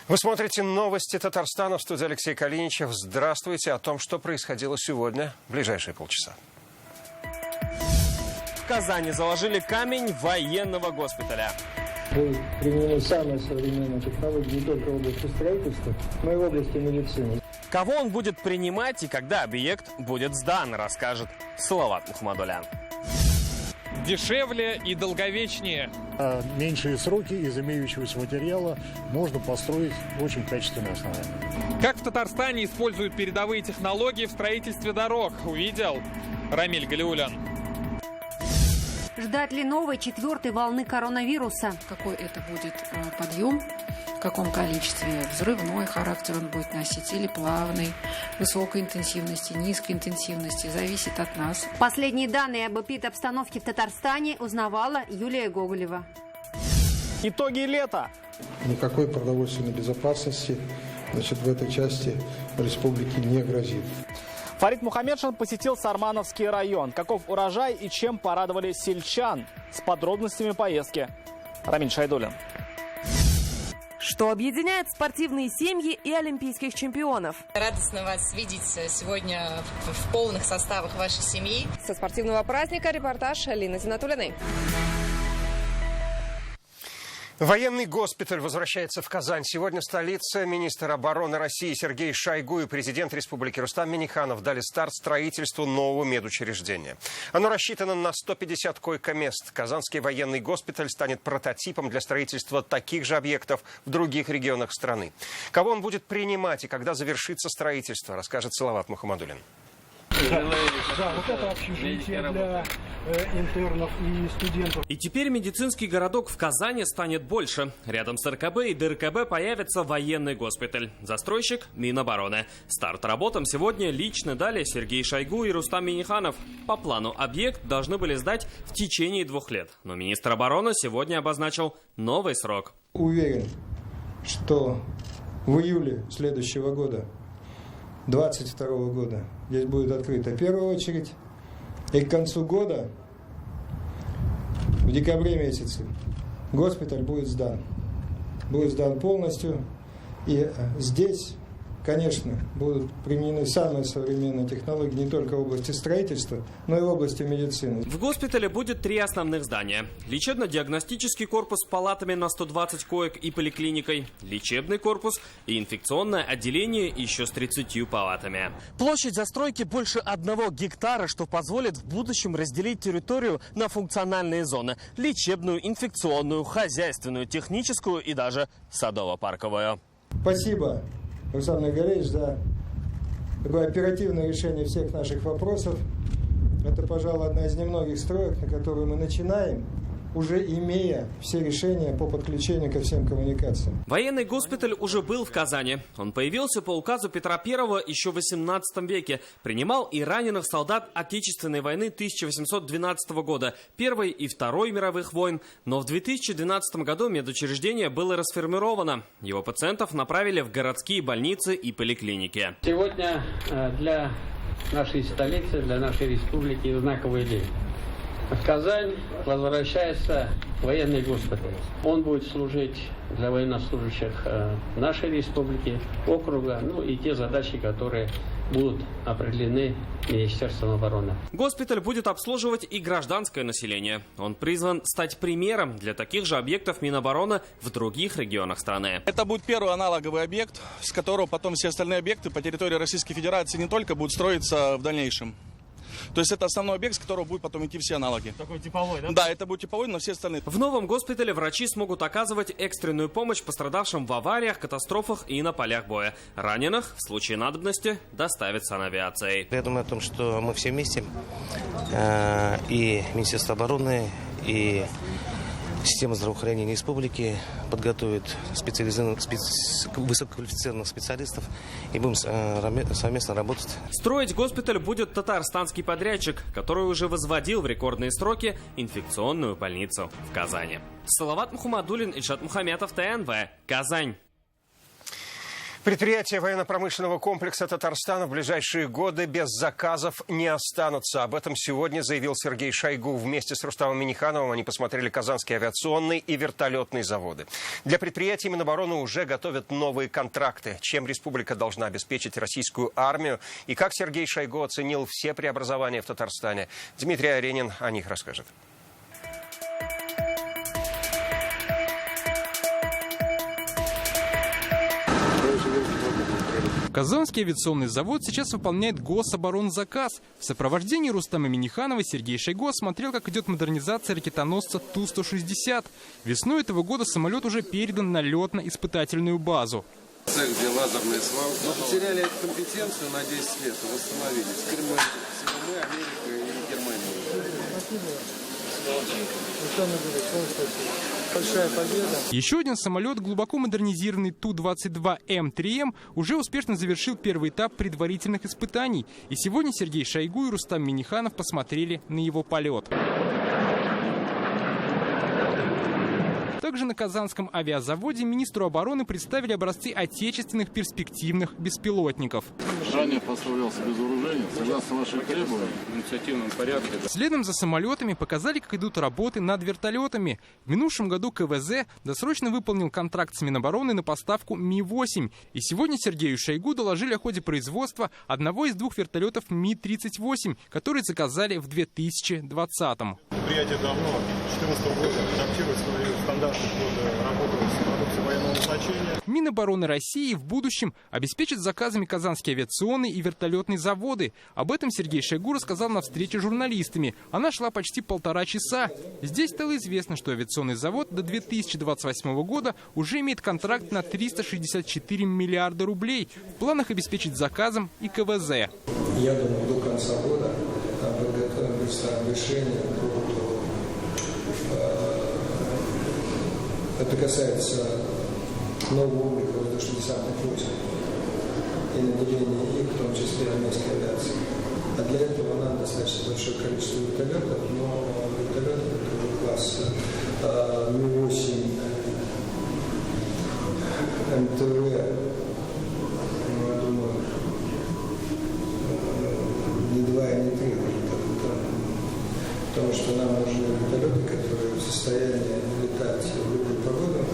Вы смотрите новости Татарстана, в студии Алексей Калиничев. Здравствуйте. О том, что происходило сегодня в ближайшие полчаса. В Казани заложили камень военного госпиталя. Будут применены самые современные технологии не только в области строительства, но и в области медицины. Кого он будет принимать и когда объект будет сдан, расскажет Салават Мухаммадулян. Дешевле и долговечнее. Меньшие сроки из имеющегося материала можно построить очень качественное основание. Как в Татарстане используют передовые технологии в строительстве дорог, увидел Рамиль Галиулян. Ждать ли новой 4-й волны коронавируса? Какой это будет подъем, в каком количестве, взрывной характер он будет носить или плавный, высокой интенсивности, низкой интенсивности, зависит от нас. Последние данные об эпидобстановке в Татарстане узнавала Юлия Гоголева. Итоги лета. Никакой продовольственной безопасности, в этой части республики не грозит. Фарид Мухаммедшин посетил Сармановский район. Каков урожай и чем порадовали сельчан? С подробностями поездки Рамиль Шайдуллин. Что объединяет спортивные семьи и олимпийских чемпионов? Радостно вас видеть сегодня в полных составах вашей семьи. Со спортивного праздника репортаж Алины Зинатуллиной. Военный госпиталь возвращается в Казань. Сегодня в столице министр обороны России Сергей Шойгу и президент республики Рустам Минниханов дали старт строительству нового медучреждения. Оно рассчитано на 150 койко-мест. Казанский военный госпиталь станет прототипом для строительства таких же объектов в других регионах страны. Кого он будет принимать и когда завершится строительство, расскажет Салават Мухаммадуллин. Да, вот это общежитие для интернов и студентов. И теперь медицинский городок в Казани станет больше. Рядом с РКБ и ДРКБ появится военный госпиталь. Застройщик – Минобороны. Старт работам сегодня лично дали Сергей Шойгу и Рустам Минниханов. По плану объект должны были сдать в течение 2 лет. Но министр обороны сегодня обозначил новый срок. Уверен, что в июле следующего года, 2022 года, здесь будет открыта первая очередь. И к концу года, в декабре месяце, госпиталь будет сдан. Будет сдан полностью. И здесь, конечно, будут применены самые современные технологии не только в области строительства, но и в области медицины. В госпитале будет 3 основных здания. Лечебно-диагностический корпус с палатами на 120 коек и поликлиникой, лечебный корпус и инфекционное отделение еще с 30 палатами. Площадь застройки больше 1 гектара, что позволит в будущем разделить территорию на функциональные зоны. Лечебную, инфекционную, хозяйственную, техническую и даже садово-парковую. Спасибо, Рустам Нургалиевич, за такое оперативное решение всех наших вопросов. Это, пожалуй, одна из немногих строек, на которую мы начинаем, уже имея все решения по подключению ко всем коммуникациям. Военный госпиталь уже был в Казани. Он появился по указу Петра I еще в XVIII веке. Принимал и раненых солдат Отечественной войны 1812 года, Первой и Второй мировых войн. Но в 2012 году медучреждение было расформировано. Его пациентов направили в городские больницы и поликлиники. Сегодня для нашей столицы, для нашей республики знаковый день. В Казань возвращается военный госпиталь. Он будет служить для военнослужащих нашей республики, округа, и те задачи, которые будут определены Министерством обороны. Госпиталь будет обслуживать и гражданское население. Он призван стать примером для таких же объектов Минобороны в других регионах страны. Это будет первый аналоговый объект, с которого потом все остальные объекты по территории Российской Федерации не только будут строиться в дальнейшем. То есть это основной объект, с которого будут потом идти все аналоги. Такой типовой, да? Да, это будет типовой, но все остальные. В новом госпитале врачи смогут оказывать экстренную помощь пострадавшим в авариях, катастрофах и на полях боя. Раненых в случае надобности доставят санавиацией. Я думаю о том, что мы все вместе, и Министерство обороны, и система здравоохранения республики подготовит высококвалифицированных специалистов и будем совместно работать. Строить госпиталь будет татарстанский подрядчик, который уже возводил в рекордные сроки инфекционную больницу в Казани. Салават Мухаммадуллин, Ильшат Мухаметов, ТНВ, Казань. Предприятия военно-промышленного комплекса Татарстана в ближайшие годы без заказов не останутся. Об этом сегодня заявил Сергей Шойгу. Вместе с Рустамом Миннихановым они посмотрели казанские авиационные и вертолетные заводы. Для предприятий Минобороны уже готовят новые контракты. Чем республика должна обеспечить российскую армию и как Сергей Шойгу оценил все преобразования в Татарстане, Дмитрий Аренин о них расскажет. Казанский авиационный завод сейчас выполняет гособоронзаказ. В сопровождении Рустама Минниханова Сергей Шойгу осмотрел, как идет модернизация ракетоносца Ту-160. Весной этого года самолет уже передан на летно-испытательную базу. Цех, где лазерные свалки. Мы потеряли эту компетенцию на 10 лет и восстановились. Теперь мы, Америка и Германия. Большая победа. Еще один самолет, глубоко модернизированный Ту-22М3М, уже успешно завершил первый этап предварительных испытаний. И сегодня Сергей Шойгу и Рустам Минниханов посмотрели на его полет. Также на Казанском авиазаводе министру обороны представили образцы отечественных перспективных беспилотников. Ранее поставлялся без вооружения, согласно вашим требованиям, в инициативном порядке. Следом за самолетами показали, как идут работы над вертолетами. В минувшем году КВЗ досрочно выполнил контракт с Минобороны на поставку Ми-8. И сегодня Сергею Шойгу доложили о ходе производства одного из двух вертолетов Ми-38, которые заказали в 2020-м. Предприятие давно, с 2014 года, адаптирует свои стандарты работы с продукцией военного назначения. Минобороны России в будущем обеспечит заказами казанские авиационные и вертолетные заводы. Об этом Сергей Шойгу рассказал на встрече с журналистами. Она шла почти 1,5 часа. Здесь стало известно, что авиационный завод до 2028 года уже имеет контракт на 364 миллиарда рублей. В планах обеспечить заказом и КВЗ. Я думаю, до конца года подготовим решение. Это касается нового облика воздушно-десантных войск и наделения их, в том числе армейской авиации. А для этого нам достаточно большое количество вертолетов, но вертолеты класса Ми-8, МТВ, я думаю, не 2 и не 3, потому что нам нужны вертолеты, которые в состоянии летать в любую погоду.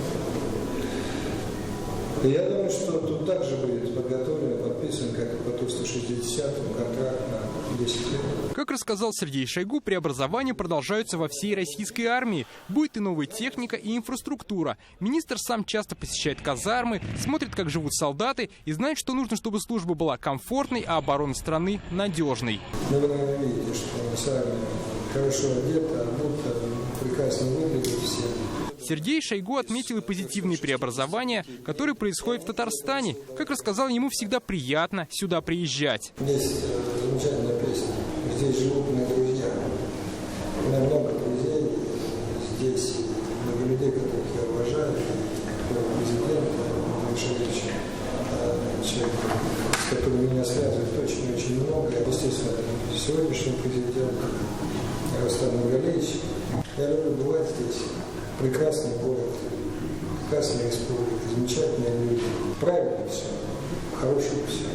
И я думаю, что тут также будет подготовлен, подписан, как и по Ту-160, контракт на 10 лет. Как рассказал Сергей Шойгу, преобразования продолжаются во всей российской армии. Будет и новая техника, и инфраструктура. Министр сам часто посещает казармы, смотрит, как живут солдаты, и знает, что нужно, чтобы служба была комфортной, а оборона страны надежной. Вы, наверное, видите, что мы с вами хорошо одеты, обуты, прекрасно выглядят все. Сергей Шойгу отметил и позитивные преобразования, которые происходят в Татарстане. Как рассказал, ему всегда приятно сюда приезжать. Есть замечательная песня «Здесь живут мои друзья». У меня много друзей здесь, много людей, которых я уважаю. Президент Мишелевич, человек, с которым меня связывает очень-очень много. Естественно, сегодняшний президент Рустам Минниханов. Я люблю бывать здесь. Прекрасный город, прекрасная республика, замечательные люди. Правильно все, хорошее все,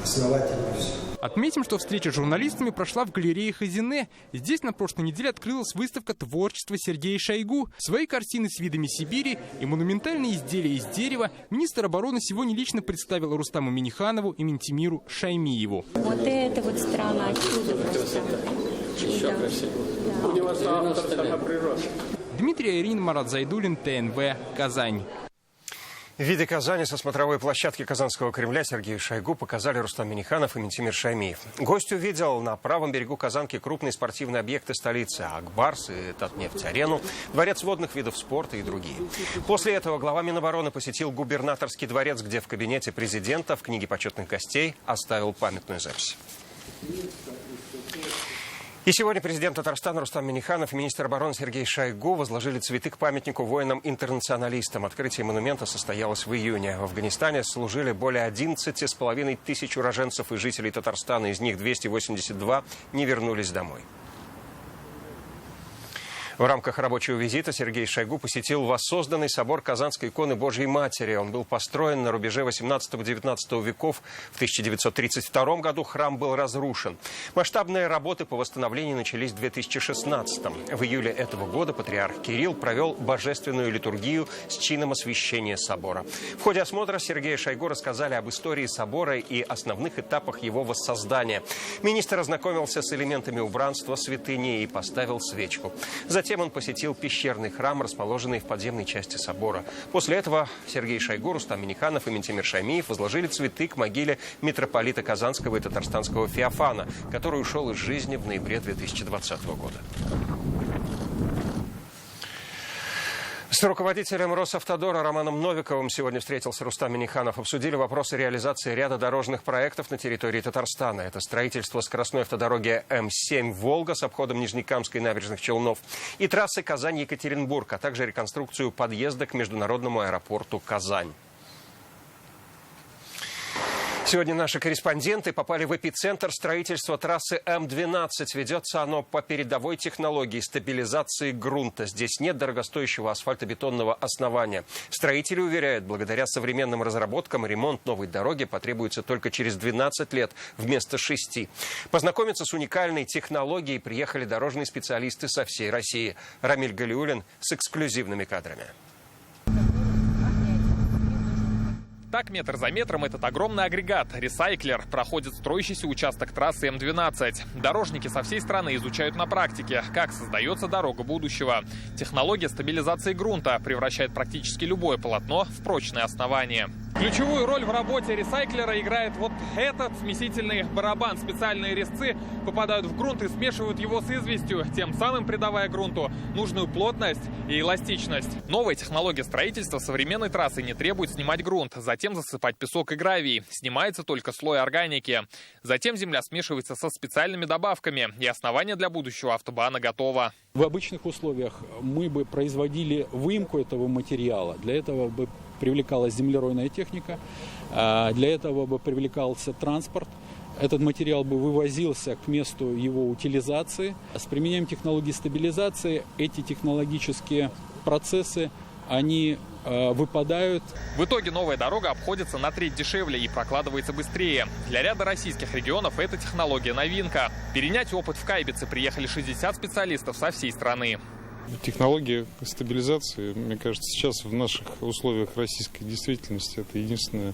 основательно все. Отметим, что встреча с журналистами прошла в галерее Хазине. Здесь на прошлой неделе открылась выставка творчества Сергея Шойгу. Свои картины с видами Сибири и монументальные изделия из дерева министр обороны сегодня лично представил Рустаму Минниханову и Ментимиру Шаймиеву. Вот это вот страна чудо просто. Еще красиво. Универсал сама природа. Дмитрий Аренин, Марат Зайдуллин, ТНВ, Казань. Виды Казани со смотровой площадки Казанского Кремля Сергею Шойгу показали Рустам Минниханов и Ментимир Шаймиев. Гость увидел на правом берегу Казанки крупные спортивные объекты столицы: Ак-Барс и Татнефть-арену, дворец водных видов спорта и другие. После этого глава Минобороны посетил губернаторский дворец, где в кабинете президента в книге почетных гостей оставил памятную запись. И сегодня президент Татарстана Рустам Минниханов и министр обороны Сергей Шойгу возложили цветы к памятнику воинам-интернационалистам. Открытие монумента состоялось в июне. В Афганистане служили более 11,5 тысяч уроженцев и жителей Татарстана. Из них 282 не вернулись домой. В рамках рабочего визита Сергей Шойгу посетил воссозданный собор Казанской иконы Божьей Матери. Он был построен на рубеже 18-19 веков. В 1932 году храм был разрушен. Масштабные работы по восстановлению начались в 2016. В июле этого года патриарх Кирилл провел божественную литургию с чином освящения собора. В ходе осмотра Сергея Шойгу рассказали об истории собора и основных этапах его воссоздания. Министр ознакомился с элементами убранства святыни и поставил свечку. Затем он посетил пещерный храм, расположенный в подземной части собора. После этого Сергей Шойгу, Рустам Минниханов и Ментимир Шаймиев возложили цветы к могиле митрополита Казанского и Татарстанского Феофана, который ушел из жизни в ноябре 2020 года. С руководителем Росавтодора Романом Новиковым сегодня встретился Рустам Минниханов. Обсудили вопросы реализации ряда дорожных проектов на территории Татарстана. Это строительство скоростной автодороги М7 «Волга» с обходом Нижнекамской набережных Челнов и трассы Казань-Екатеринбург, а также реконструкцию подъезда к международному аэропорту Казань. Сегодня наши корреспонденты попали в эпицентр строительства трассы М12. Ведется оно по передовой технологии стабилизации грунта. Здесь нет дорогостоящего асфальтобетонного основания. Строители уверяют, благодаря современным разработкам ремонт новой дороги потребуется только через 12 лет вместо 6. Познакомиться с уникальной технологией приехали дорожные специалисты со всей России. Рамиль Галиулин с эксклюзивными кадрами. Так, метр за метром этот огромный агрегат «Ресайклер» проходит строящийся участок трассы М12. Дорожники со всей страны изучают на практике, как создается дорога будущего. Технология стабилизации грунта превращает практически любое полотно в прочное основание. Ключевую роль в работе ресайклера играет вот этот смесительный барабан. Специальные резцы попадают в грунт и смешивают его с известью, тем самым придавая грунту нужную плотность и эластичность. Новая технология строительства современной трассы не требует снимать грунт, затем засыпать песок и гравий. Снимается только слой органики. Затем земля смешивается со специальными добавками, и основание для будущего автобана готово. В обычных условиях мы бы производили выемку этого материала. Для этого бы привлекалась землеройная техника, для этого бы привлекался транспорт. Этот материал бы вывозился к месту его утилизации. С применением технологии стабилизации эти технологические процессы, они выпадают. В итоге новая дорога обходится на треть дешевле и прокладывается быстрее. Для ряда российских регионов эта технология новинка. Перенять опыт в Кайбице приехали 60 специалистов со всей страны. Технология стабилизации, мне кажется, сейчас в наших условиях российской действительности это единственная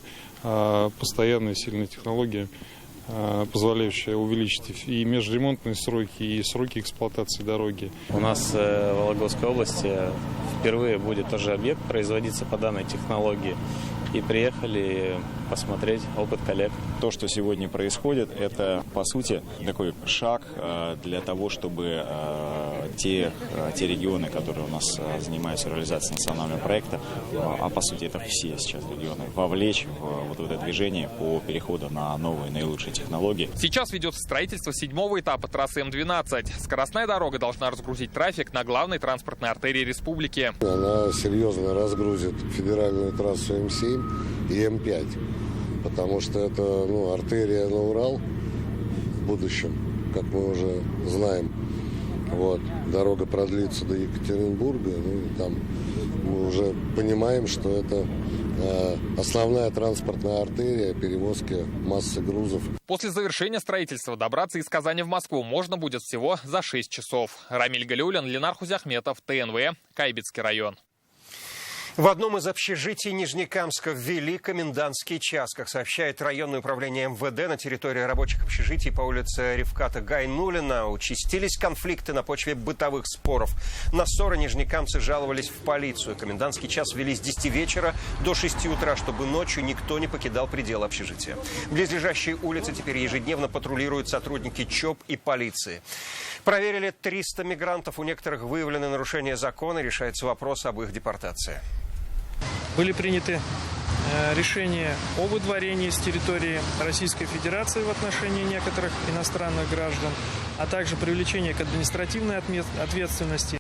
постоянная сильная технология, позволяющая увеличить и межремонтные сроки, и сроки эксплуатации дороги. У нас в Вологодской области впервые будет тоже объект производиться по данной технологии. И приехали посмотреть опыт коллег. То, что сегодня происходит, это, по сути, такой шаг для того, чтобы те регионы, которые у нас занимаются реализацией национального проекта, а по сути это все сейчас регионы, вовлечь в вот это движение по переходу на новые, наилучшие технологии. Сейчас ведется строительство 7-го этапа трассы М12. Скоростная дорога должна разгрузить трафик на главной транспортной артерии республики. Она серьезно разгрузит федеральную трассу М7 и М5, потому что это артерия на Урал в будущем, как мы уже знаем. Вот. Дорога продлится до Екатеринбурга, и там мы уже понимаем, что это основная транспортная артерия перевозки массы грузов. После завершения строительства добраться из Казани в Москву можно будет всего за 6 часов. Рамиль Галиулин, Ленар Хузяхметов, ТНВ, Кайбицкий район. В одном из общежитий Нижнекамска ввели комендантский час. Как сообщает районное управление МВД, на территории рабочих общежитий по улице Рифката Гайнуллина участились конфликты на почве бытовых споров. На ссоры нижнекамцы жаловались в полицию. Комендантский час ввели с 10 вечера до 6 утра, чтобы ночью никто не покидал пределы общежития. Близлежащие улицы теперь ежедневно патрулируют сотрудники ЧОП и полиции. Проверили 300 мигрантов. У некоторых выявлены нарушения закона. Решается вопрос об их депортации. Были приняты решения о выдворении с территории Российской Федерации в отношении некоторых иностранных граждан, а также привлечение к административной ответственности.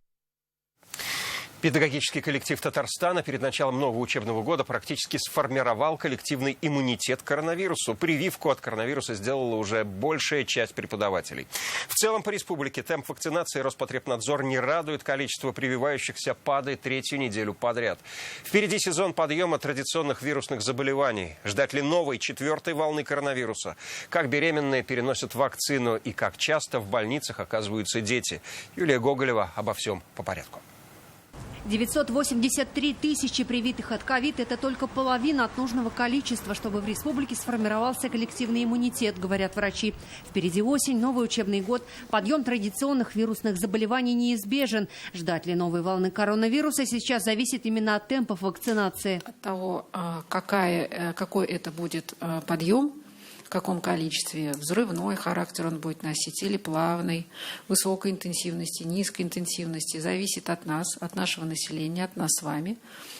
Педагогический коллектив Татарстана перед началом нового учебного года практически сформировал коллективный иммунитет к коронавирусу. Прививку от коронавируса сделала уже большая часть преподавателей. В целом по республике темп вакцинации Роспотребнадзор не радует. Количество прививающихся падает третью неделю подряд. Впереди сезон подъема традиционных вирусных заболеваний. Ждать ли новой 4-й волны коронавируса? Как беременные переносят вакцину и как часто в больницах оказываются дети? Юлия Гоголева обо всем по порядку. 983 тысячи привитых от ковид – это только половина от нужного количества, чтобы в республике сформировался коллективный иммунитет, говорят врачи. Впереди осень, новый учебный год. Подъем традиционных вирусных заболеваний неизбежен. Ждать ли новой волны коронавируса сейчас зависит именно от темпов вакцинации. От того, какой это будет подъем, в каком количестве, взрывной характер он будет носить или плавный, высокой интенсивности, низкой интенсивности, зависит от нас, от нашего населения, от нас с вами,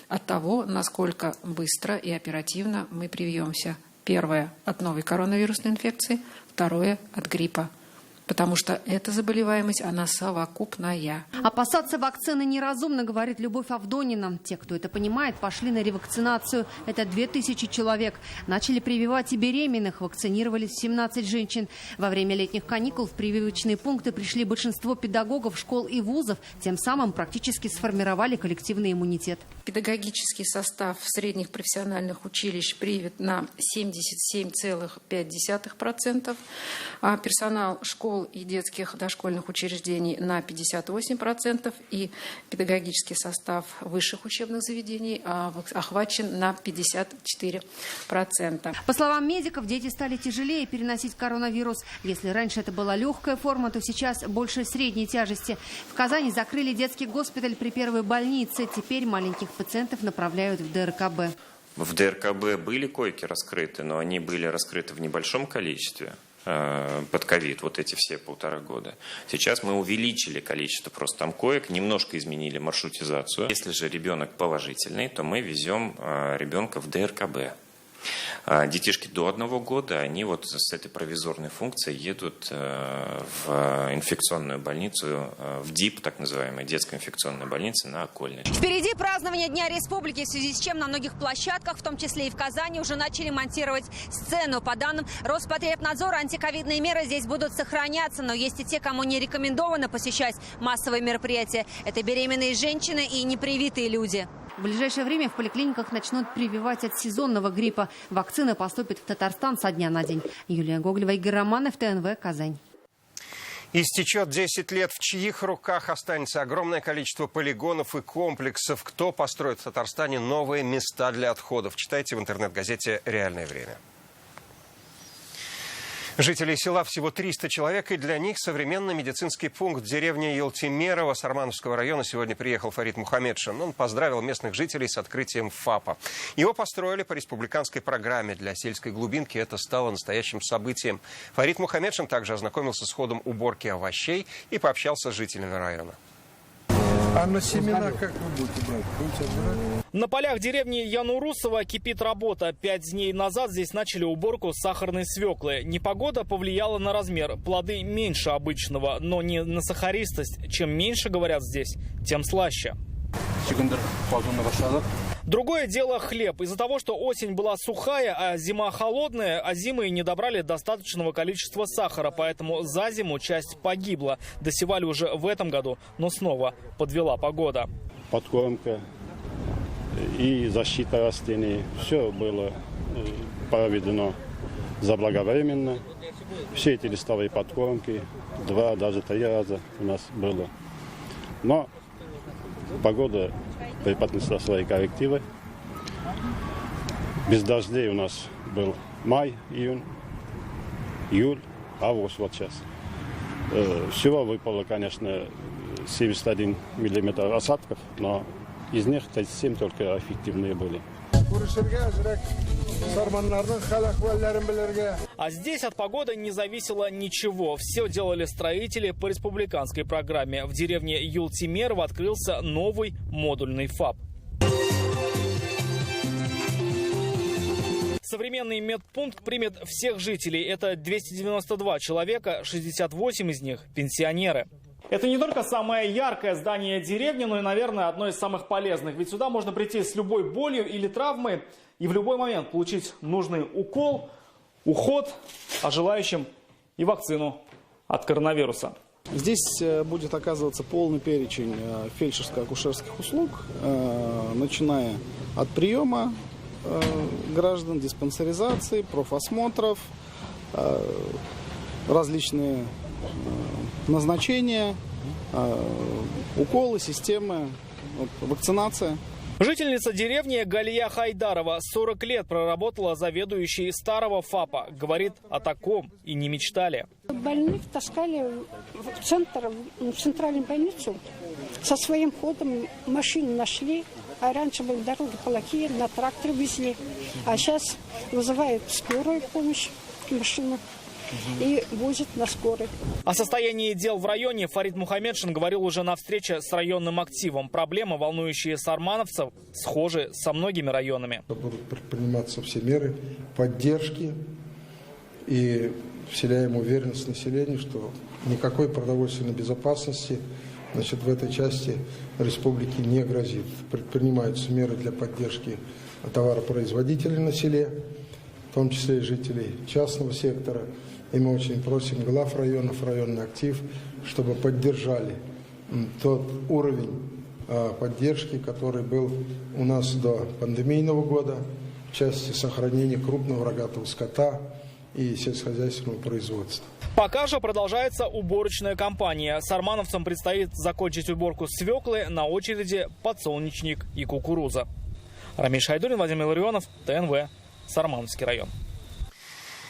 от того, насколько быстро и оперативно мы привьемся. Первое – от новой коронавирусной инфекции, второе – от гриппа. Потому что эта заболеваемость, она совокупная. Опасаться вакцины неразумно, говорит Любовь Авдонина. Те, кто это понимает, пошли на ревакцинацию. Это 2000 человек. Начали прививать и беременных. Вакцинировались 17 женщин. Во время летних каникул в прививочные пункты пришли большинство педагогов школ и вузов. Тем самым практически сформировали коллективный иммунитет. Педагогический состав средних профессиональных училищ привит на 77,5%, а персонал школ и детских дошкольных учреждений на 58%, и педагогический состав высших учебных заведений охвачен на 54%. По словам медиков, дети стали тяжелее переносить коронавирус. Если раньше это была легкая форма, то сейчас больше средней тяжести. В Казани закрыли детский госпиталь при первой больнице. Теперь маленьких пациентов направляют в ДРКБ. В ДРКБ были койки раскрыты, но они были раскрыты в небольшом количестве под ковид, вот эти все 1,5 года. Сейчас мы увеличили количество просто там коек, немножко изменили маршрутизацию. Если же ребенок положительный, то мы везем ребенка в ДРКБ. Детишки до 1 года, они вот с этой провизорной функцией едут в инфекционную больницу, в ДИП, так называемая детская инфекционная больница на Окольной. Впереди празднование Дня Республики, в связи с чем на многих площадках, в том числе и в Казани, уже начали монтировать сцену. По данным Роспотребнадзора, антиковидные меры здесь будут сохраняться, но есть и те, кому не рекомендовано посещать массовые мероприятия. Это беременные женщины и непривитые люди. В ближайшее время в поликлиниках начнут прививать от сезонного гриппа. Вакцина поступит в Татарстан со дня на день. Юлия Гоголева, Игорь Романов, ТНВ, Казань. Истечет 10 лет. В чьих руках останется огромное количество полигонов и комплексов? Кто построит в Татарстане новые места для отходов? Читайте в интернет-газете «Реальное время». Жителей села всего 300 человек, и для них современный медицинский пункт в деревне Елтимерово Сармановского района сегодня приехал Фарид Мухаммедшин. Он поздравил местных жителей с открытием ФАПа. Его построили по республиканской программе. Для сельской глубинки это стало настоящим событием. Фарид Мухаммедшин также ознакомился с ходом уборки овощей и пообщался с жителями района. А на семена как вы будете брать? Будете отбирать? На полях деревни Янурусова кипит работа. 5 дней назад здесь начали уборку сахарной свеклы. Непогода повлияла на размер. Плоды меньше обычного, но не на сахаристость. Чем меньше, говорят здесь, тем слаще. Другое дело хлеб. Из-за того, что осень была сухая, а зима холодная, озимые не добрали достаточного количества сахара, поэтому за зиму часть погибла. Досевали уже в этом году, но снова подвела погода. Подкормка и защита растений. Все было проведено заблаговременно. Все эти листовые подкормки 2, даже 3 раза у нас было. Но погода преподнесла свои коррективы. Без дождей у нас был май, июнь, июль, август вот сейчас. Всего выпало, конечно, 71 миллиметр осадков, но из них 37 только эффективные были. А здесь от погоды не зависело ничего. Все делали строители по республиканской программе. В деревне Елтимерово открылся новый модульный ФАП. Современный медпункт примет всех жителей. Это 292 человека, 68 из них – пенсионеры. Это не только самое яркое здание деревни, но и, наверное, одно из самых полезных. Ведь сюда можно прийти с любой болью или травмой и в любой момент получить нужный укол, уход, а желающим и вакцину от коронавируса. Здесь будет оказываться полный перечень фельдшерско-акушерских услуг, начиная от приема граждан, диспансеризации, профосмотров, различные назначения, уколы, системы, вакцинация. Жительница деревни Галия Хайдарова 40 лет проработала заведующей старого ФАПа. Говорит, о таком и не мечтали. Больных таскали в центральную больницу. Со своим ходом машину нашли. А раньше были дороги плохие, на трактор везли. А сейчас вызывают скорую помощь, машину. И возят на скорой. О состоянии дел в районе Фарид Мухаммедшин говорил уже на встрече с районным активом. Проблемы, волнующие сармановцев, схожи со многими районами. Будут предприниматься все меры поддержки и вселяем уверенность населению, что никакой продовольственной безопасности в этой части республики не грозит. Предпринимаются меры для поддержки товаропроизводителей на селе, в том числе и жителей частного сектора. И мы очень просим глав районов, районный актив, чтобы поддержали тот уровень поддержки, который был у нас до пандемийного года в части сохранения крупного рогатого скота и сельскохозяйственного производства. Пока же продолжается уборочная кампания. Сармановцам предстоит закончить уборку свеклы, на очереди подсолнечник и кукуруза. Рамиль Шайдуллин, Владимир Ларионов, ТНВ, Сармановский район.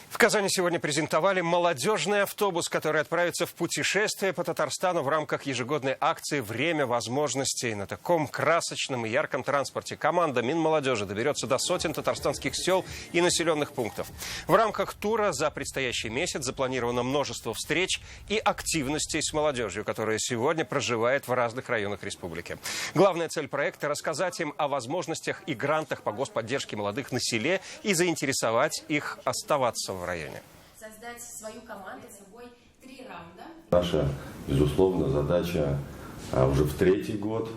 В Казани сегодня презентовали молодежный автобус, который отправится в путешествие по Татарстану в рамках ежегодной акции «Время возможностей». На таком красочном и ярком транспорте команда Минмолодежи доберется до сотен татарстанских сел и населенных пунктов. В рамках тура за предстоящий месяц запланировано множество встреч и активностей с молодежью, которая сегодня проживает в разных районах республики. Главная цель проекта – рассказать им о возможностях и грантах по господдержке молодых на селе и заинтересовать их оставаться в районе. Создать свою команду, собой 3 раунда. Наша, безусловно, задача уже в 3-й год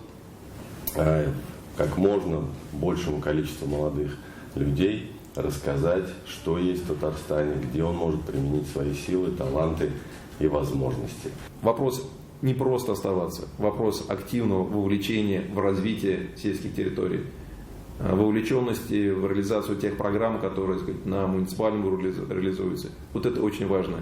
как можно большему количеству молодых людей рассказать, что есть в Татарстане, где он может применить свои силы, таланты и возможности. Вопрос не просто оставаться, вопрос активного вовлечения в развитие сельских территорий. Вовлеченности в реализацию тех программ, которые, так сказать, на муниципальном уровне реализуются. Вот это очень важно.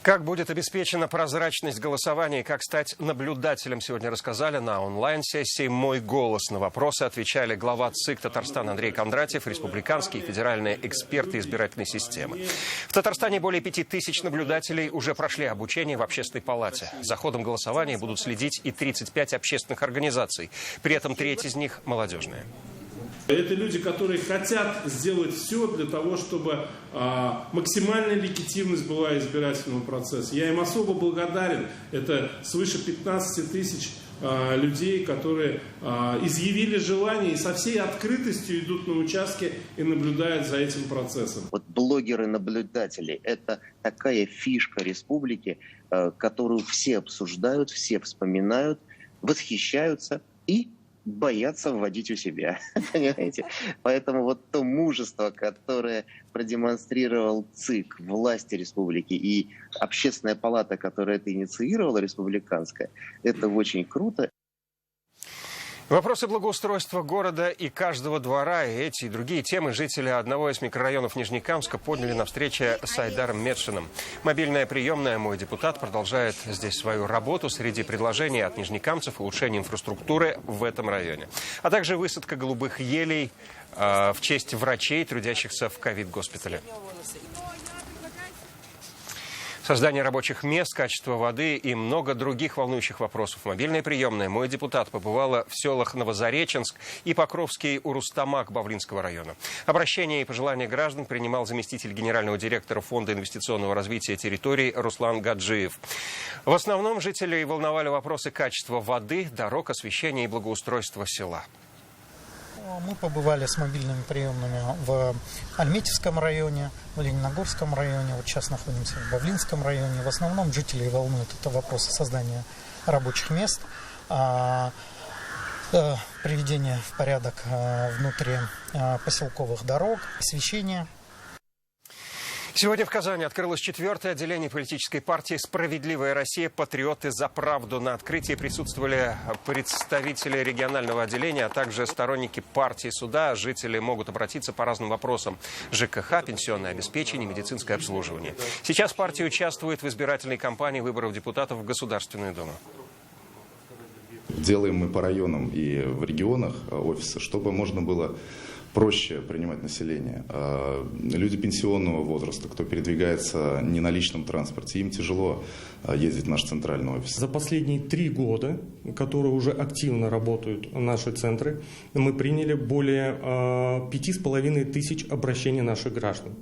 Как будет обеспечена прозрачность голосования и как стать наблюдателем, сегодня рассказали на онлайн-сессии «Мой голос». На вопросы отвечали глава ЦИК Татарстана Андрей Кондратьев, республиканские и федеральные эксперты избирательной системы. В Татарстане более 5000 наблюдателей уже прошли обучение в общественной палате. За ходом голосования будут следить и 35 общественных организаций. При этом треть из них молодежные. Это люди, которые хотят сделать все для того, чтобы максимальная легитимность была избирательного процесса. Я им особо благодарен. Это свыше 15 тысяч людей, которые изъявили желание и со всей открытостью идут на участки и наблюдают за этим процессом. Вот блогеры-наблюдатели – это такая фишка республики, которую все обсуждают, все вспоминают, восхищаются и боятся вводить у себя, понимаете? Поэтому вот то мужество, которое продемонстрировал ЦИК, власти республики и общественная палата, которая это инициировала, республиканская, это очень круто. Вопросы благоустройства города и каждого двора, и эти и другие темы жители одного из микрорайонов Нижнекамска подняли на встрече с Айдаром Медшиным. Мобильная приемная «Мой депутат» продолжает здесь свою работу. Среди предложений от нижнекамцев улучшение инфраструктуры в этом районе. А также высадка голубых елей в честь врачей, трудящихся в ковид-госпитале. Создание рабочих мест, качество воды и много других волнующих вопросов. Мобильная приемная «Мой депутат» побывала в селах Новозареченск и Покровский Урустамак Бавлинского района. Обращения и пожелания граждан принимал заместитель генерального директора Фонда инвестиционного развития территорий Руслан Гаджиев. В основном жителей волновали вопросы качества воды, дорог, освещения и благоустройства села. Мы побывали с мобильными приемными в Альметьевском районе, в Лениногорском районе, вот сейчас находимся в Бавлинском районе. В основном жителей волнует это вопросы создания рабочих мест, приведения в порядок внутри поселковых дорог, освещения. Сегодня в Казани открылось 4-е отделение политической партии «Справедливая Россия. Патриоты за правду». На открытии присутствовали представители регионального отделения, а также сторонники партии суда. Жители могут обратиться по разным вопросам: ЖКХ, пенсионное обеспечение, медицинское обслуживание. Сейчас партия участвует в избирательной кампании выборов депутатов в Государственную Думу. Делаем мы по районам и в регионах офисы, чтобы можно было проще принимать население. Люди пенсионного возраста, кто передвигается не на личном транспорте, им тяжело ездить в наш центральный офис. За последние 3 года, которые уже активно работают наши центры, мы приняли более 5500 обращений наших граждан.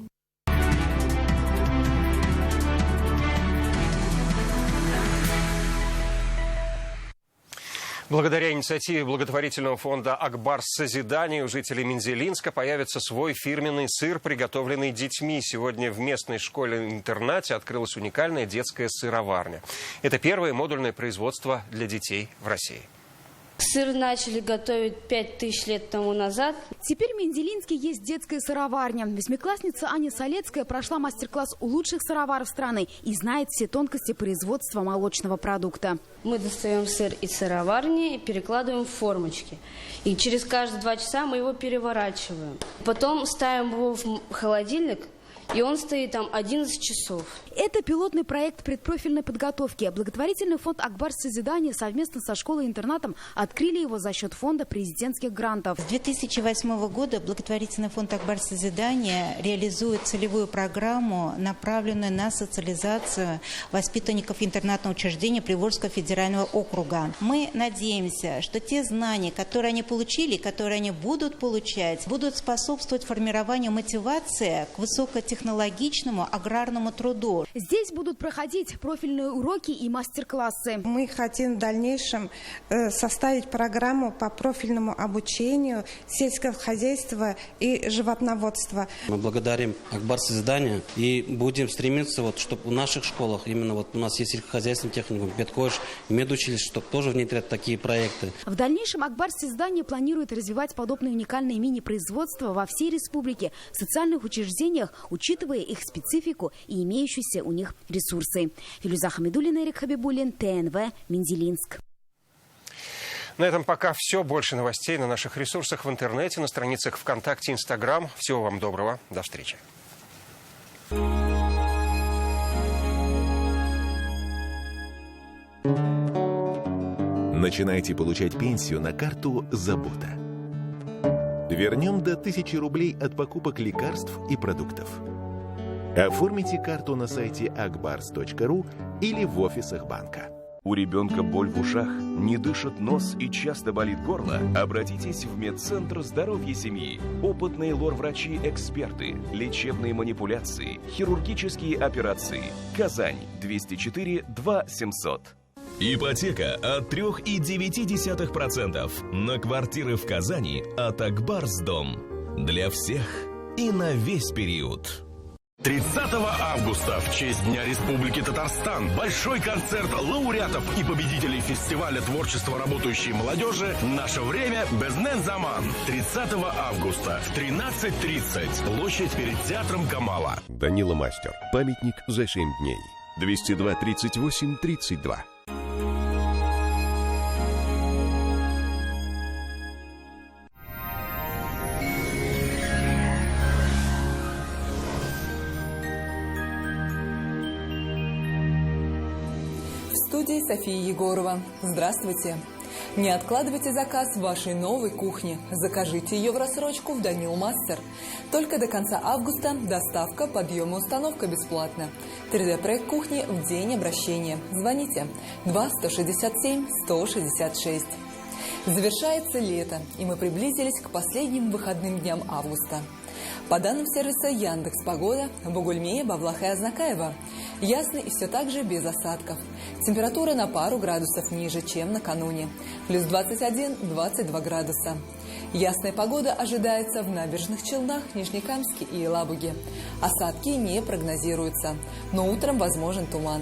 Благодаря инициативе благотворительного фонда «Акбарс Созидания» у жителей Мензелинска появится свой фирменный сыр, приготовленный детьми. Сегодня в местной школе-интернате открылась уникальная детская сыроварня. Это первое модульное производство для детей в России. Сыр начали готовить 5000 лет тому назад. Теперь в Мензелинске есть детская сыроварня. Восьмиклассница Аня Солецкая прошла мастер-класс у лучших сыроваров страны и знает все тонкости производства молочного продукта. Мы достаем сыр из сыроварни и перекладываем в формочки. И через каждые 2 часа мы его переворачиваем. Потом ставим его в холодильник, и он стоит там 11 часов. Это пилотный проект предпрофильной подготовки. Благотворительный фонд «Акбарс Созидания» совместно со школой-интернатом открыли его за счет фонда президентских грантов. С 2008 года благотворительный фонд «Акбарс Созидания» реализует целевую программу, направленную на социализацию воспитанников интернатного учреждения Приволжского федерального округа. Мы надеемся, что те знания, которые они получили, которые они будут получать, будут способствовать формированию мотивации к высокотехнологичному аграрному труду. Здесь будут проходить профильные уроки и мастер-классы. Мы хотим в дальнейшем составить программу по профильному обучению сельского хозяйства и животноводства. Мы благодарим «Акбарс Созидания» и будем стремиться, чтобы в наших школах, именно у нас есть сельскохозяйственный техникум, педколледж, медучилище, чтобы тоже внедрять такие проекты. В дальнейшем «Акбарс Созидания» планирует развивать подобные уникальные мини-производства во всей республике, в социальных учреждениях, учитывая их специфику и имеющиеся у них ресурсы. Филюза Хамидуллина, Эрик Хабибуллин, ТНВ, Мензелинск. На этом пока все. Больше новостей на наших ресурсах в интернете, на страницах ВКонтакте, Инстаграм. Всего вам доброго. До встречи. Начинайте получать пенсию на карту «Забота». Вернем до 1000 рублей от покупок лекарств и продуктов. Оформите карту на сайте akbars.ru или в офисах банка. У ребенка боль в ушах, не дышит нос и часто болит горло? Обратитесь в медцентр здоровья семьи. Опытные лор-врачи-эксперты, лечебные манипуляции, хирургические операции. Казань, 204 2700. Ипотека от 3,9% на квартиры в Казани от Акбарсдом. Для всех и на весь период. 30 августа в честь Дня Республики Татарстан большой концерт лауреатов и победителей фестиваля творчества работающей молодежи «Наше время Безнен Заман». 30 августа в 13:30. Площадь перед театром Камала. Данила Мастер. Памятник за 7 дней. 202 38 32. В студии София Егорова. Здравствуйте. Не откладывайте заказ вашей новой кухни. Закажите ее в рассрочку в Данил Мастер. Только до конца августа доставка, подъем и установка бесплатно. 3D-проект кухни в день обращения. Звоните 2-167-166. Завершается лето, и мы приблизились к последним выходным дням августа. По данным сервиса Яндекс.Погода, в Бугульме, Бавлаха и Азнакаево ясно и все так же без осадков. Температура на пару градусов ниже, чем накануне. Плюс 21-22 градуса. Ясная погода ожидается в Набережных Челнах, Нижнекамске и Елабуге. Осадки не прогнозируются, но утром возможен туман.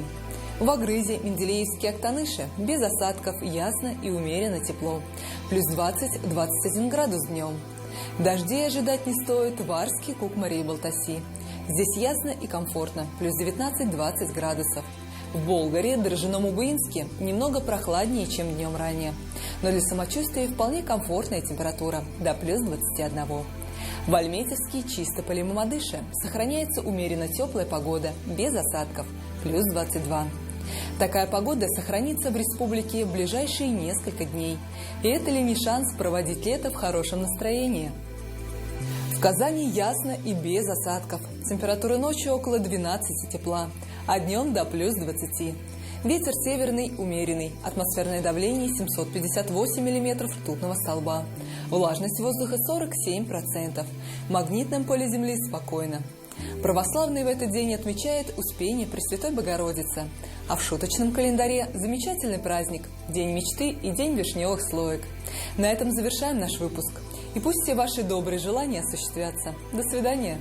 В Агрызе, Менделеевске, Актаныше без осадков, ясно и умеренно тепло. Плюс 20-21 градус днем. Дождей ожидать не стоит в Арске, Кукмаре и Балтаси. Здесь ясно и комфортно, плюс 19-20 градусов. В Болгаре, Дрожжином и Буинске немного прохладнее, чем днем ранее. Но для самочувствия вполне комфортная температура, до плюс 21. В Альметьевске, Чистополе и Мамадыше сохраняется умеренно теплая погода, без осадков, плюс 22. Такая погода сохранится в республике в ближайшие несколько дней. И это ли не шанс проводить лето в хорошем настроении? В Казани ясно и без осадков. Температура ночью около 12 тепла, а днем до плюс 20. Ветер северный умеренный, атмосферное давление 758 мм ртутного столба. Влажность воздуха 47%. В магнитном поле Земли спокойно. Православные в этот день отмечают Успение Пресвятой Богородицы. А в шуточном календаре замечательный праздник – День мечты и День вишневых слоек. На этом завершаем наш выпуск. И пусть все ваши добрые желания осуществятся. До свидания.